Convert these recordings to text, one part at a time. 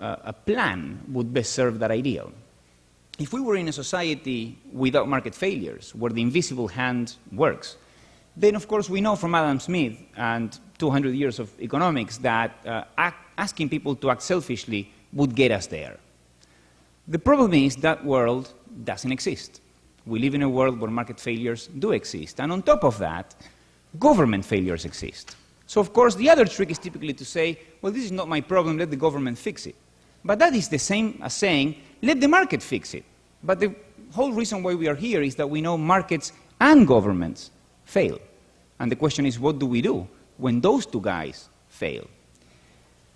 a plan would best serve that ideal. If we were in a society without market failures, where the invisible hand works, then of course we know from Adam Smith and 200 years of economics that asking people to act selfishly would get us there. The problem is that world doesn't exist. We live in a world where market failures do exist, and on top of that, government failures exist. So of course the other trick is typically to say, well, this is not my problem, let the government fix it. But that is the same as saying, let the market fix it. But the whole reason why we are here is that we know markets and governments fail. And the question is, what do we do when those two guys fail?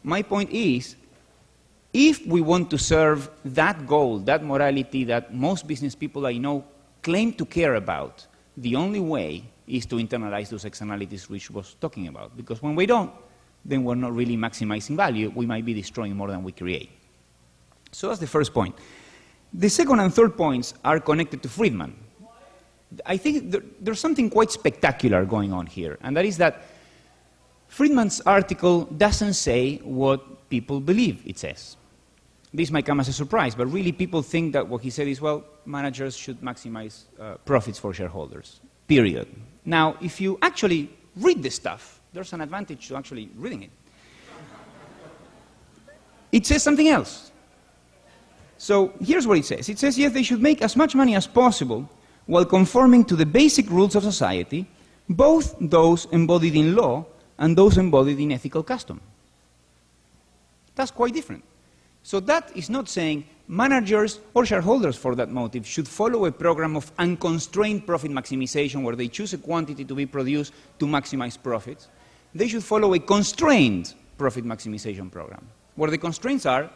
My point is, if we want to serve that goal, that morality that most business people I know claim to care about, the only way is to internalize those externalities Rich was talking about. Because when we don't, then we're not really maximizing value. We might be destroying more than we create. So that's the first point. The second and third points are connected to Friedman. I think there's something quite spectacular going on here, and that is that Friedman's article doesn't say what people believe it says. This might come as a surprise, but really people think that what he said is, well, managers should maximize profits for shareholders, period. Now, if you actually read this stuff, there's an advantage to actually reading it. It says something else. So here's what it says. It says, yes, they should make as much money as possible while conforming to the basic rules of society, both those embodied in law and those embodied in ethical custom. That's quite different. So that is not saying managers or shareholders, for that motive, should follow a program of unconstrained profit maximization where they choose a quantity to be produced to maximize profits. They should follow a constrained profit maximization program, where the constraints are